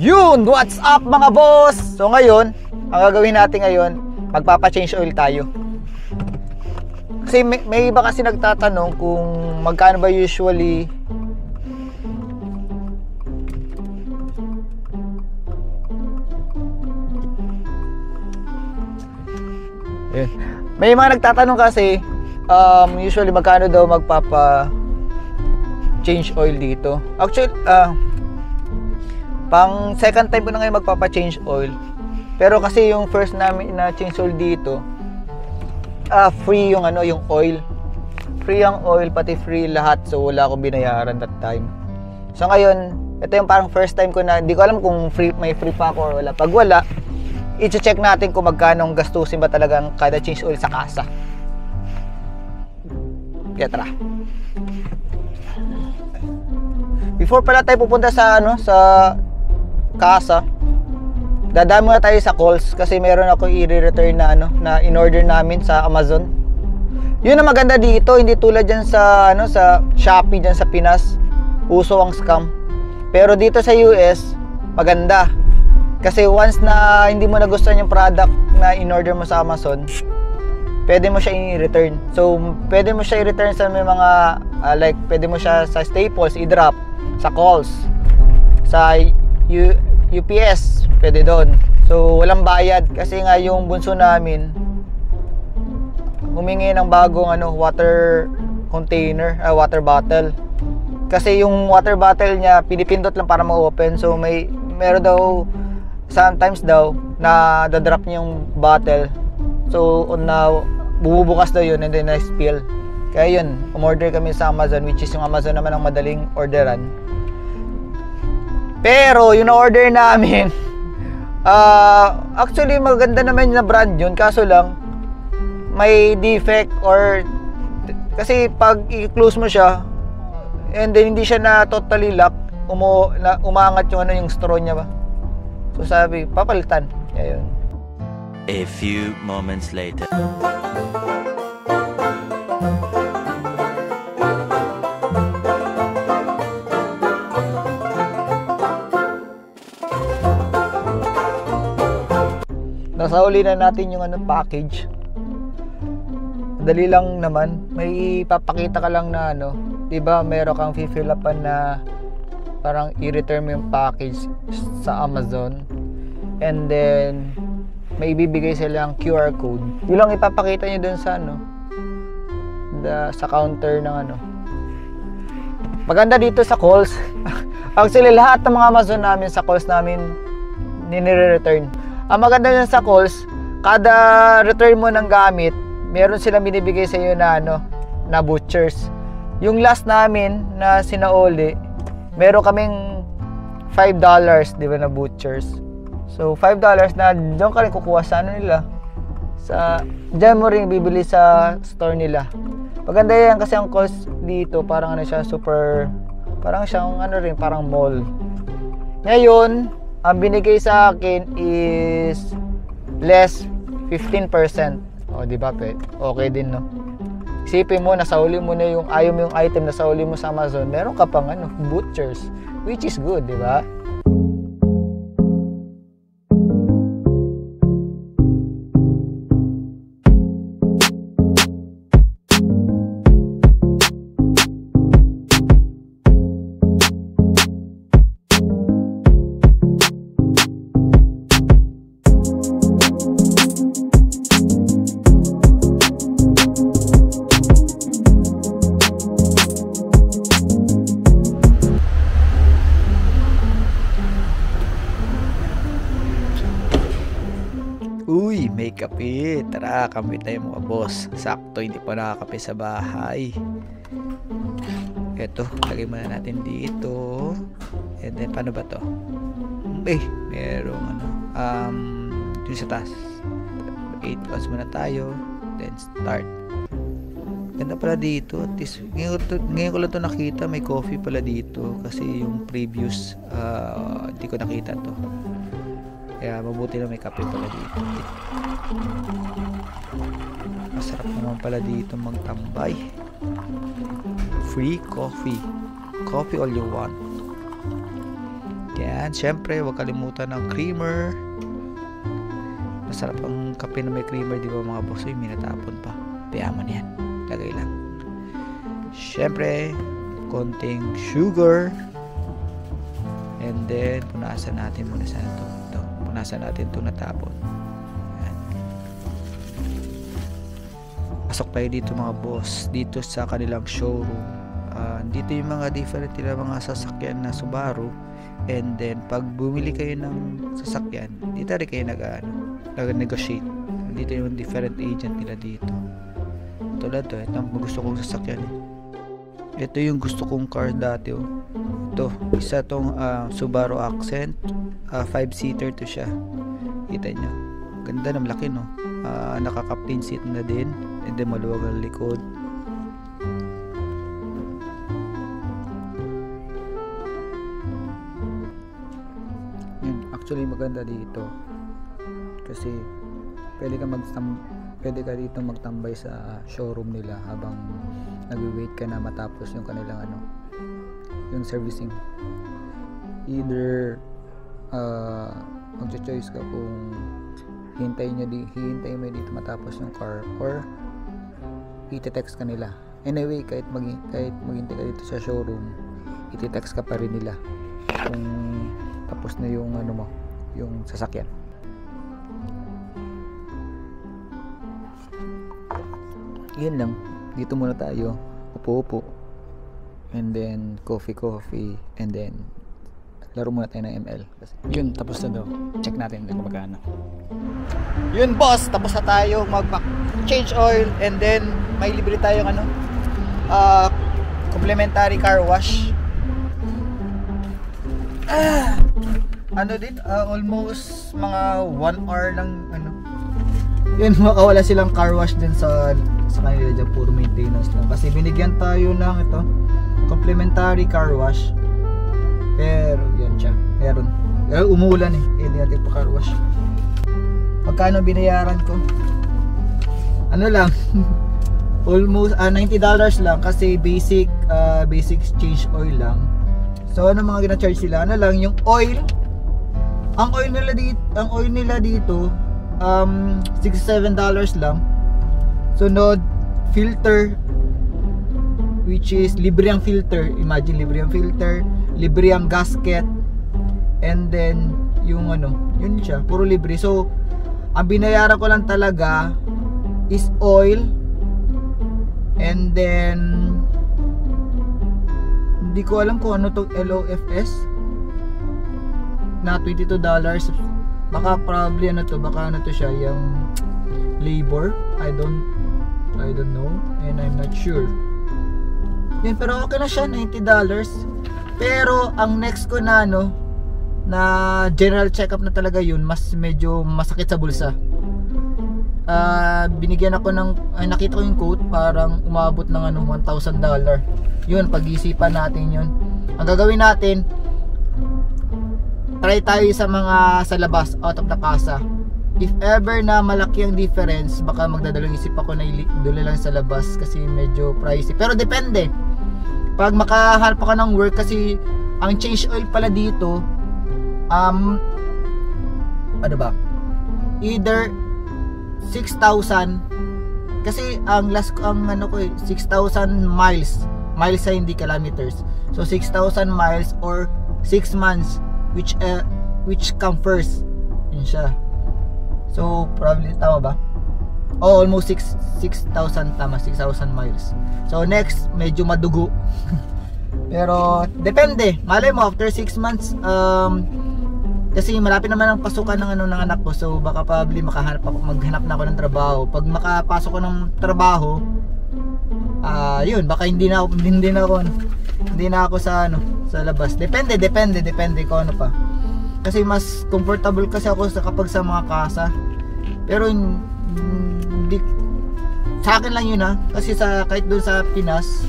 Yun! What's up mga boss? So ngayon, ang gagawin natin ngayon, magpapa-change oil tayo. Kasi may iba kasi nagtatanong kung magkano ba usually Yun. May mga nagtatanong kasi usually magkano daw magpapa-change oil dito. Actually, pang second time ko na ngayon magpapa-change oil. Pero kasi yung first namin na change oil dito, free yung yung oil. Free ang oil, pati free lahat. So wala akong binayaran that time. So ngayon, ito yung parang first time ko na, hindi ko alam kung may free pa ako or wala. Pag wala, i-check natin kung magkano gastusin ba talaga ang kada change oil sa kasa. Kaya tara. Before pala tayo pupunta sa sa kasa, dadaan muna tayo sa calls kasi meron ako i-return na na in-order namin sa Amazon. Yun ang maganda dito, hindi tulad diyan sa sa Shopee diyan sa Pinas, uso ang scam. Pero dito sa US, maganda. Kasi once na hindi mo nagustuhan yung product na in-order mo sa Amazon, pwede mo siya i-return. So, pwede mo siya i-return sa may mga like pwede mo siya sa Staples i-drop, sa calls, sa UPS, pwede doon. So, walang bayad kasi nga yung bunso namin humingi ng bagong water container, water bottle. Kasi yung water bottle niya pinipindot lang para ma-open. So, meron daw sometimes daw na dadrop niya yung bottle. So, bububukas daw yun and then na-spill. Kaya yun, umorder kami sa Amazon, which is yung Amazon naman ang madaling orderan. Pero yung na-order namin, actually maganda naman yung brand yun, kaso lang may defect or kasi pag i-close mo siya and then hindi siya na totally lock, umaangat yung yung straw niya ba. So sabi, papalitan. Kaya yun. A few moments later. Nasauli na natin yung package. Dali lang naman. May ipapakita ka lang na 'di ba, meron kang fill upan na parang i-return mo yung package sa Amazon. And then may ibibigay silang QR code. Yun lang ipapakita niyo dun sa sa counter ng Maganda dito sa calls. Actually, lahat ng mga Amazon namin sa calls namin nire-return. Ang maganda dyan sa calls, kada return mo ng gamit, meron silang binibigay sa iyo na na vouchers. Yung last namin na sinauli, meron kaming $5, di ba, na vouchers. So $5 na doon ka rin kukuha sa nila. Diyan mo rin bibili sa store nila. Maganda yan kasi ang calls dito parang siya super, parang siyang parang mall. Ngayon, ang binigay sa akin is less 15%. O, di ba, okay din, no? Isipin mo, nasauli mo na ayaw mo yung item, nasauli mo sa Amazon, meron ka pang vouchers, which is good, di ba? Uy, may kape. Tara, kampi tayo mga boss. Sakto, hindi pa nakakape sa bahay. Eto, lagay muna natin dito. And then, paano ba to? Merong dun sa taas. 8 ounce muna tayo. Then, start. Ganda pala dito. At least, ngayon ko lang to nakita. May coffee pala dito. Kasi yung previous, hindi ko nakita to. Kaya mabuti na may kape pala dito. Masarap naman pala dito magtambay. Free coffee. Coffee all you want. Yan, syempre, huwag kalimutan ng creamer. Masarap ang kape na may creamer, di ba mga boss? Uy, minatapon pa. Payaman yan. Lagay lang. Syempre, konting sugar. And then, punasan natin muna sa ito. Punasan natin itong natapon. Yan. Pasok tayo dito mga boss. Dito sa kanilang showroom. Dito yung mga different nila mga sasakyan na Subaru. And then, pag bumili kayo ng sasakyan, dito rin kayo nag-negotiate. Dito yung different agent nila dito. Tulad to, ito ang gusto kong sasakyan. Ito yung gusto kong car dati. Ito, isa tong Subaru Accent. 5-seater to siya. Kita nyo. Ganda ng laki, no? Naka-captain seat na din. And then, maluwag ang likod. Actually maganda dito kasi pwede ka dito magtambay sa showroom nila habang nagwi-wait ka na matapos yung kanilang yung servicing. Either mag-choice ka kung hintayin mo dito matapos yung car or i-text ka nila. Anyway, kahit maghintay ka dito sa showroom, i-text ka pa rin nila kung tapos na yung yung sasakyan. Yan lang, dito muna tayo, upo-upo, and then coffee, and then laro muna tayo ng ML. Yun, tapos na daw. Check natin kung magkano. Yun boss, tapos na tayo mag-change oil, and then may libre tayong complimentary car wash. Almost mga 1 hour lang yun, makawala silang car wash din sa kanila dyan, puro maintenance lang kasi binigyan tayo ng complimentary car wash, pero yan siya, meron umulan hindi natin pa car wash. Magkano binayaran ko? Lang almost $90 lang kasi basic change oil lang. So ano mga gina-charge sila? Lang yung oil. Ang oil nila dito $67 lang. Sunod filter, which is libre ang filter. Imagine, libre ang filter, libre ang gasket, and then yung yun siya, puro libre. So ang binayaran ko lang talaga is oil, and then hindi ko alam kung ano to, LOFS na $22. Baka probably baka to siya yung labor. I don't know and I'm not sure. Yan, pero okay na siya, $90. Pero ang next ko na na general checkup na talaga yun, medyo masakit sa bulsa. Binigyan ako nakita ko yung quote, parang umabot ng $1,000. Yun, pag-isipan natin yun. Ang gagawin natin, try tayo sa labas, out of the casa. If ever na malaki ang difference, baka magdadalawang isip ako na idula lang sa labas kasi medyo pricey. Pero depende. Pag makahanap ka ng work, kasi ang change oil pala dito, either 6,000, kasi ang last ko 6,000 miles sa hindi kilometers. So 6,000 miles or 6 months, which come first. Yun siya. So probably tama ba? Almost 6,000, tama, 6,000 miles. So next, medyo madugo. Pero depende. Malay mo after 6 months, kasi malapit naman ang pasukan ng anak ko. So baka probably maghanap na ako ng trabaho. Pag makapasok ko ng trabaho, yun, baka hindi na ako sa labas. Depende kung ano pa. Kasi mas comfortable kasi ako kapag sa mga kasa. Pero hindi, sa akin lang yun kasi kahit doon sa Pinas,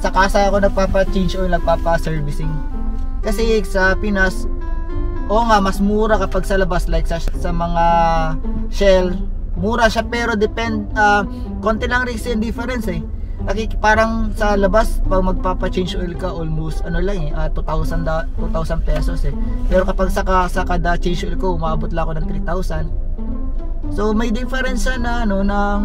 sa kasa ako nagpapa-change oil, nagpapa-servicing. Kasi sa Pinas, mas mura kapag sa labas, like sa mga Shell, mura siya, pero konti lang rin yung difference parang sa labas pag magpapa-change oil ka almost ano lang 2,000 pesos eh. Pero kapag sa kada change oil ko umabot lang ako ng 3,000. So may difference na ano ng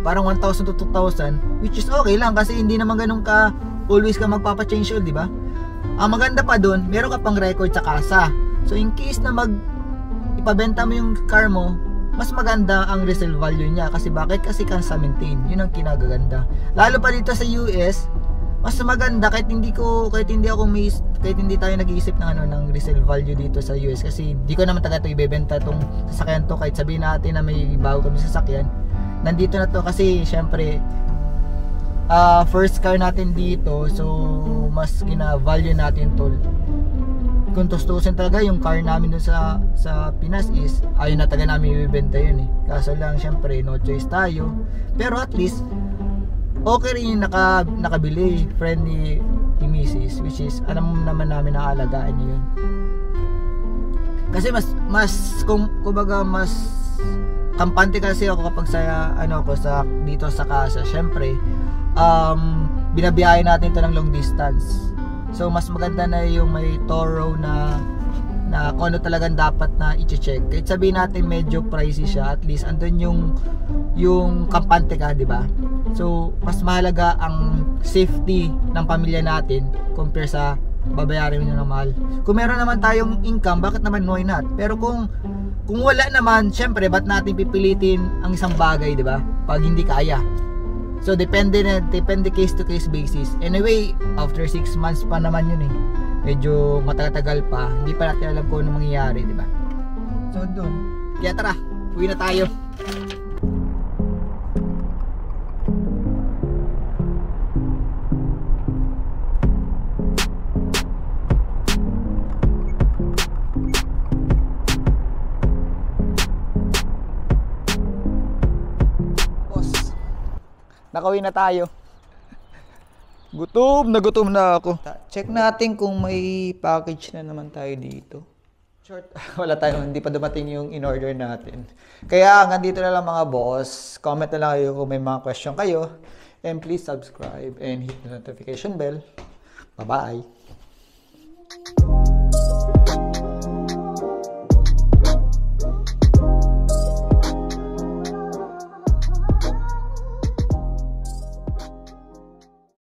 parang 1,000 to 2,000, which is okay lang kasi hindi naman ganun ka always ka magpapa-change oil, di ba? Ang maganda pa doon, meron ka pang record sa kasa. So in case na ipabenta mo yung car mo, mas maganda ang resale value niya. Kasi bakit? Kasi kan sa maintain. Yun ang kinagaganda. Lalo pa dito sa US, mas maganda kahit hindi tayo nag-iisip ng ng resale value dito sa US, kasi di ko naman taga ito ibebenta tong sasakyan to kahit sabihin natin na may bago kami sasakyan. Nandito na to kasi syempre first car natin dito, so mas kina-value natin to. Kung tustusin talaga yung car namin dun sa Pinas is ayun na taga namin ibebenta yun eh. Kaso lang syempre no choice tayo, pero at least okay rin yung nakabili friend ni Mrs. which is alam naman namin na alagaan niya yun. Kasi kumbaga mas kampante kasi ako kapag sa dito sa casa. Syempre binabiyahe natin to ng long distance. So mas maganda na yung may thorough na kung ano talagang dapat na i-check. Kahit sabihin natin medyo pricey siya, at least andun yung kampante ka, di ba? So mas mahalaga ang safety ng pamilya natin compare sa babayaran mo ng mahal. Kung meron naman tayong income, bakit naman why not? Pero kung wala naman, syempre ba't natin pipilitin ang isang bagay, di ba? Pag hindi kaya. So depende case to case basis. Anyway, after 6 months pa naman yun eh. Medyo matatagal pa. Hindi pa natin alam kung ano mangyayari, di ba? So doon. Kaya tara, uwi na tayo. Nakauwi na tayo. Gutom na ako. Check natin kung may package na naman tayo dito. Short, wala tayo, hindi pa dumating yung in-order natin. Kaya hanggang dito na lang mga boss. Comment na lang kayo kung may mga question kayo. And please subscribe and hit the notification bell. Bye-bye.